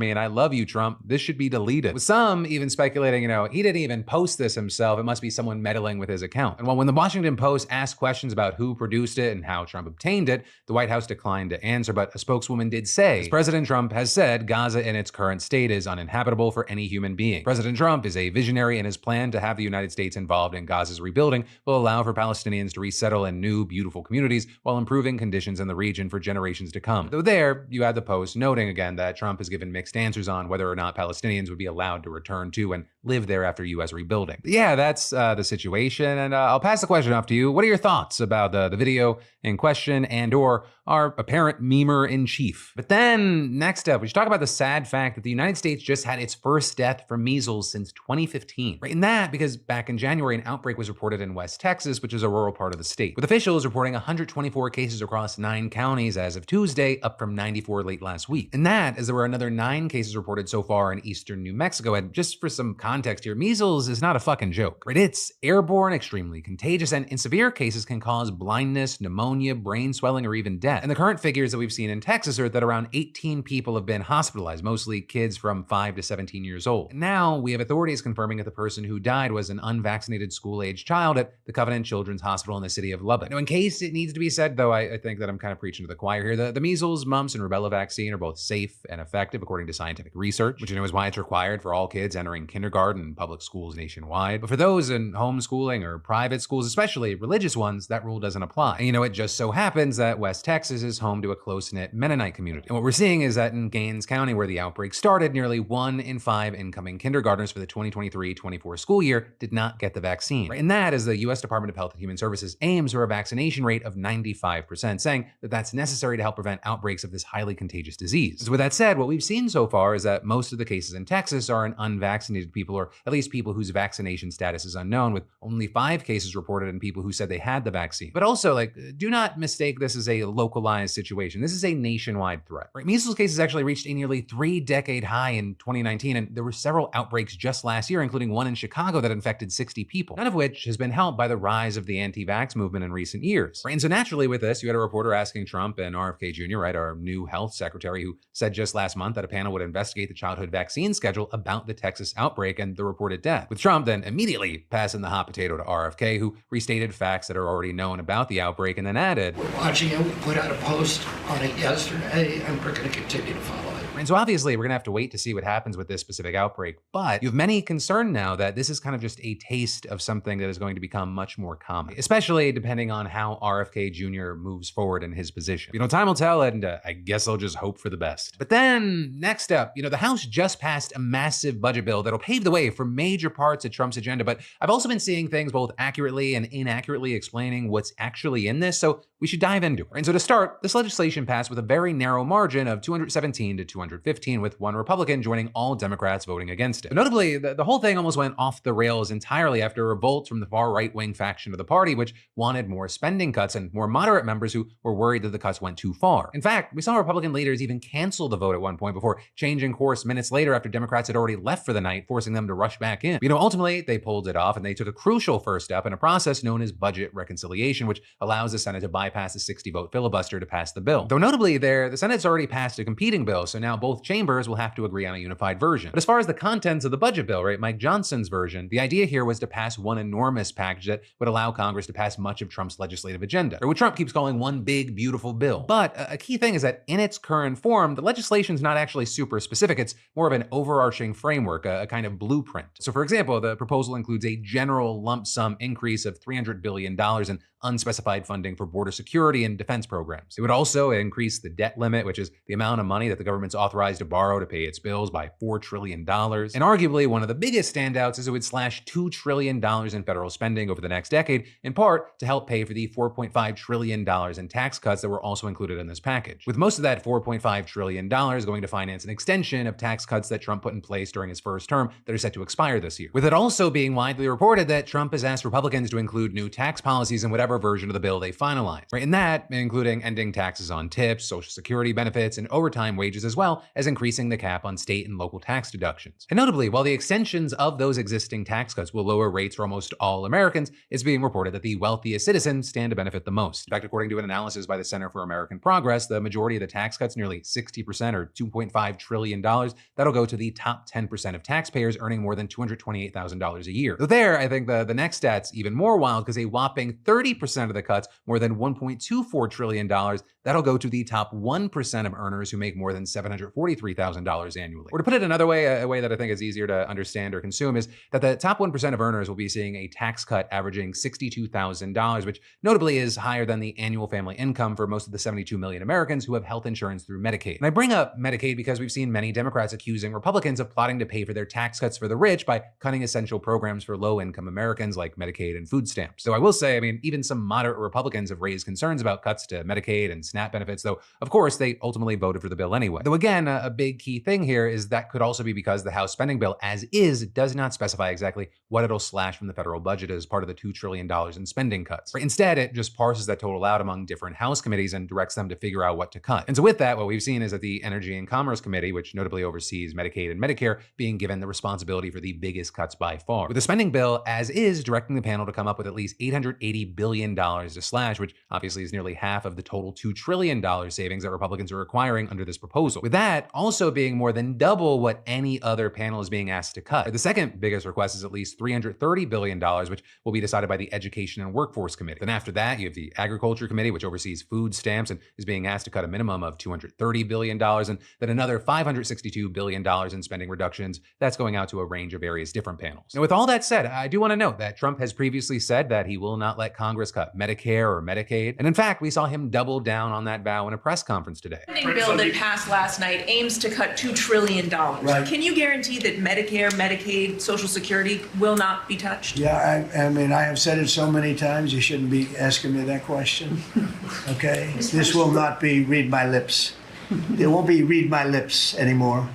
me, and I love you, Trump. This should be deleted. With some even speculating, he didn't even post this himself. It must be someone meddling with his account. And when the Washington Post asked questions about who produced it and how Trump obtained it, the White House declined to answer, but a spokeswoman did say, as President Trump has said, Gaza in its current state is uninhabitable for any human being. President Trump is a visionary, and his plan to have the United States involved in Gaza's rebuilding will allow for Palestinians to resettle in new, beautiful communities while improving conditions in the region for generations to come. Though there, you had the Post noting again that Trump has given mixed answers on whether or not Palestinians would be allowed to return to and live there after U.S. rebuilding. But yeah, that's the situation, and I'll pass the question off to you. What are your thoughts about the video in question and/or our apparent memer-in-chief? But then, next up, we should talk about the sad fact that the United States just had its first death from measles since 2015. Right, and that because back in January, an outbreak was reported in West Texas, which is a rural part of the state, with officials reporting 124 cases across 9 counties as of Tuesday, up from 94 late last week. And that as there were another 9 cases reported so far in eastern New Mexico. And just for some context here, measles is not a fucking joke, right? It's airborne, extremely contagious, and in severe cases can cause blindness, pneumonia, brain swelling, or even death. And the current figures that we've seen in Texas are that around 18 people have been hospitalized, mostly kids from 5 to 17 years old. And now we have authorities confirming that the person who died was an unvaccinated school-age child at the Covenant Children's Hospital in the city of Lubbock. Now, in case it needs to be said, though, I think that I'm kind of preaching to the choir here, the measles, mumps, and rubella vaccine are both safe and effective according to scientific research, which is why it's required for all kids entering kindergarten and public schools nationwide. But for those in homeschooling or private schools, especially religious ones, that rule doesn't apply. And it just so happens that West Texas is home to a close-knit Mennonite community. And what we're seeing is that in Gaines County, where the outbreak started, nearly 1 in 5 incoming kindergartners for the 2023-24 school year did not get the vaccine. Right? And that is the U.S. Department of Health and Human Services aims for a vaccination rate of 95%, saying that that's necessary to help prevent outbreaks of this highly contagious disease. So with that said, what we've seen so far is that most of the cases in Texas are in unvaccinated people, or at least people whose vaccination status is unknown, with only 5 cases reported in people who said they had the vaccine. But also, do not mistake this as a localized situation. This is a nationwide threat. Right? Measles cases actually reached a nearly 3-decade high in 2019, and there were several outbreaks just last year, including one in Chicago that infected 60 people, none of which has been helped by the rise of the anti-vax movement in recent years. Right? And so naturally with this, you had a reporter asking Trump and RFK Jr., right, our new health secretary, who said just last month that a panel would investigate the childhood vaccine schedule about the Texas outbreak and the reported death, with Trump then immediately passing the hot potato to RFK, who restated facts that are already known about the outbreak and then added, "We're watching it. We put out a post on it yesterday, and we're going to continue to follow it." And so obviously we're gonna have to wait to see what happens with this specific outbreak, but you have many concerned now that this is kind of just a taste of something that is going to become much more common, especially depending on how RFK Jr. moves forward in his position. Time will tell, and I guess I'll just hope for the best. But then next up, the House just passed a massive budget bill that'll pave the way for major parts of Trump's agenda, but I've also been seeing things both accurately and inaccurately explaining what's actually in this, so we should dive into it. And so to start, this legislation passed with a very narrow margin of 217 to 215, with one Republican joining all Democrats voting against it. But notably, the whole thing almost went off the rails entirely after revolts from the far right-wing faction of the party, which wanted more spending cuts, and more moderate members who were worried that the cuts went too far. In fact, we saw Republican leaders even cancel the vote at one point before changing course minutes later after Democrats had already left for the night, forcing them to rush back in. Ultimately, they pulled it off, and they took a crucial first step in a process known as budget reconciliation, which allows the Senate to bypass a 60-vote filibuster to pass the bill. Though notably, the Senate's already passed a competing bill, so now both chambers will have to agree on a unified version. But as far as the contents of the budget bill, right, Mike Johnson's version, the idea here was to pass one enormous package that would allow Congress to pass much of Trump's legislative agenda, or what Trump keeps calling one big, beautiful bill. But a key thing is that in its current form, the legislation's not actually super specific. It's more of an overarching framework, a kind of blueprint. So for example, the proposal includes a general lump sum increase of $300 billion in unspecified funding for border security and defense programs. It would also increase the debt limit, which is the amount of money that the government's authorized to borrow to pay its bills, by $4 trillion. And arguably one of the biggest standouts is it would slash $2 trillion in federal spending over the next decade, in part to help pay for the $4.5 trillion in tax cuts that were also included in this package, with most of that $4.5 trillion going to finance an extension of tax cuts that Trump put in place during his first term that are set to expire this year. With it also being widely reported that Trump has asked Republicans to include new tax policies in whatever whatever version of the bill they finalize. Right? And that, including ending taxes on tips, social security benefits, and overtime wages, as well as increasing the cap on state and local tax deductions. And notably, while the extensions of those existing tax cuts will lower rates for almost all Americans, it's being reported that the wealthiest citizens stand to benefit the most. In fact, according to an analysis by the Center for American Progress, the majority of the tax cuts, nearly 60% or $2.5 trillion, that'll go to the top 10% of taxpayers earning more than $228,000 a year. So there, I think the next stat's even more wild, because a whopping 30% of the cuts, more than $1.24 trillion, that'll go to the top 1% of earners who make more than $743,000 annually. Or to put it another way, a way that I think is easier to understand or consume, is that the top 1% of earners will be seeing a tax cut averaging $62,000, which notably is higher than the annual family income for most of the 72 million Americans who have health insurance through Medicaid. And I bring up Medicaid because we've seen many Democrats accusing Republicans of plotting to pay for their tax cuts for the rich by cutting essential programs for low-income Americans like Medicaid and food stamps. So I will say, even some moderate Republicans have raised concerns about cuts to Medicaid and SNAP benefits, though of course they ultimately voted for the bill anyway. Though again, a big key thing here is that could also be because the House spending bill, as is, does not specify exactly what it'll slash from the federal budget as part of the $2 trillion in spending cuts. Instead, it just parses that total out among different House committees and directs them to figure out what to cut. And so with that, what we've seen is that the Energy and Commerce Committee, which notably oversees Medicaid and Medicare, being given the responsibility for the biggest cuts by far. With the spending bill, as is, directing the panel to come up with at least $880 billion to slash, which obviously is nearly half of the total $2 trillion savings that Republicans are requiring under this proposal. With that also being more than double what any other panel is being asked to cut. The second biggest request is at least $330 billion, which will be decided by the Education and Workforce Committee. Then after that, you have the Agriculture Committee, which oversees food stamps and is being asked to cut a minimum of $230 billion, and then another $562 billion in spending reductions. That's going out to a range of various different panels. Now, with all that said, I do want to note that Trump has previously said that he will not let Congress cut Medicare or Medicaid. And in fact, we saw him double down on that vow in a press conference today. The spending bill that passed last night aims to cut $2 trillion. Right. Can you guarantee that Medicare, Medicaid, Social Security will not be touched? Yeah, I have said it so many times, you shouldn't be asking me that question. Okay? This will not be read my lips. There won't be read my lips anymore.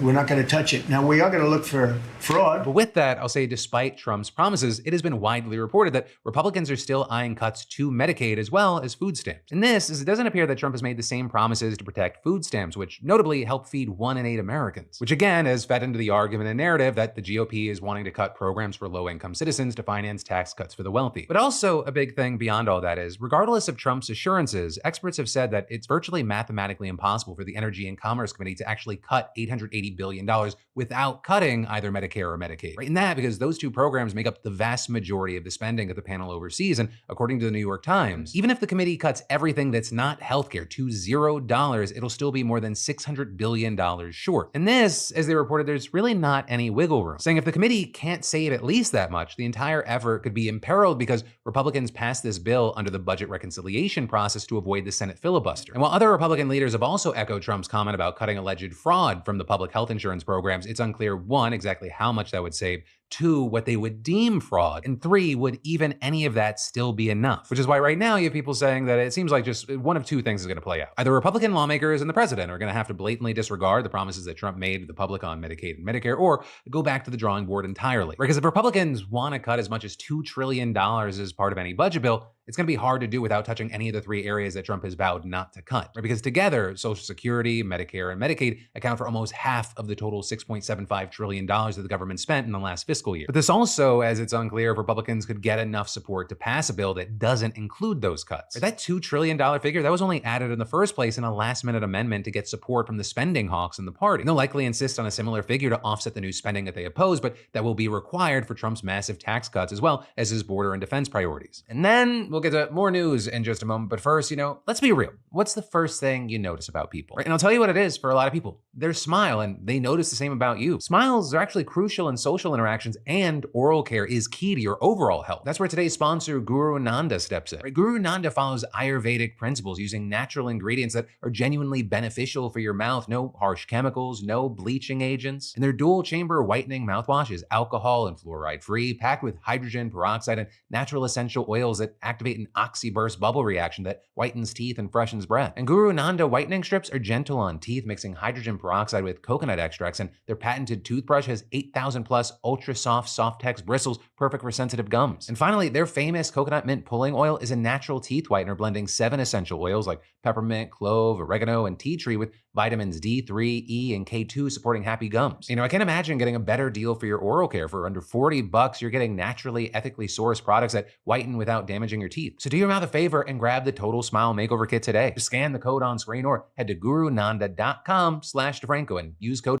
We're not going to touch it. Now, we are going to look for fraud. But with that, I'll say despite Trump's promises, it has been widely reported that Republicans are still eyeing cuts to Medicaid as well as food stamps. And this is, it doesn't appear that Trump has made the same promises to protect food stamps, which notably help feed 1 in 8 Americans, which again has fed into the argument and narrative that the GOP is wanting to cut programs for low-income citizens to finance tax cuts for the wealthy. But also a big thing beyond all that is, regardless of Trump's assurances, experts have said that it's virtually mathematically impossible for the Energy and Commerce Committee to actually cut $880 billion without cutting either Medicare or Medicaid. Right? And that because those two programs make up the vast majority of the spending that the panel oversees. And according to the New York Times, even if the committee cuts everything that's not healthcare to $0, it'll still be more than $600 billion short. And this, as they reported, there's really not any wiggle room, saying if the committee can't save at least that much, the entire effort could be imperiled because Republicans passed this bill under the budget reconciliation process to avoid the Senate filibuster. And while other Republican leaders have also echoed Trump's comment about cutting alleged fraud from the public health insurance programs, it's unclear, 1, exactly how much that would save, 2, what they would deem fraud, and 3, would even any of that still be enough? Which is why right now you have people saying that it seems like just one of two things is going to play out. Either Republican lawmakers and the president are going to have to blatantly disregard the promises that Trump made to the public on Medicaid and Medicare, or go back to the drawing board entirely. Because if Republicans want to cut as much as $2 trillion as part of any budget bill, it's going to be hard to do without touching any of the 3 areas that Trump has vowed not to cut. Right? Because together, Social Security, Medicare, and Medicaid account for almost half of the total $6.75 trillion that the government spent in the last fiscal year. But this also, as it's unclear if Republicans could get enough support to pass a bill that doesn't include those cuts. Right? That $2 trillion figure, that was only added in the first place in a last-minute amendment to get support from the spending hawks in the party. And they'll likely insist on a similar figure to offset the new spending that they oppose, but that will be required for Trump's massive tax cuts as well as his border and defense priorities. And then we'll get to more news in just a moment, but first, let's be real. What's the first thing you notice about people? Right? And I'll tell you what it is for a lot of people. Their smile, and they notice the same about you. Smiles are actually crucial in social interactions, and oral care is key to your overall health. That's where today's sponsor, Guru Nanda, steps in. Right? Guru Nanda follows Ayurvedic principles using natural ingredients that are genuinely beneficial for your mouth. No harsh chemicals, no bleaching agents. And their dual chamber whitening mouthwash is alcohol and fluoride free, packed with hydrogen peroxide and natural essential oils that activate activate an oxyburst bubble reaction that whitens teeth and freshens breath. And Guru Nanda whitening strips are gentle on teeth, mixing hydrogen peroxide with coconut extracts, and their patented toothbrush has 8,000 plus ultra soft Softex bristles, perfect for sensitive gums. And finally, their famous coconut mint pulling oil is a natural teeth whitener, blending 7 essential oils like peppermint, clove, oregano, and tea tree with vitamins D3, E, and K2 supporting happy gums. I can't imagine getting a better deal for your oral care. For under $40, you're getting naturally, ethically sourced products that whiten without damaging your teeth. So do your mouth a favor and grab the Total Smile Makeover Kit today. Just scan the code on screen or head to gurunanda.com/DeFranco and use code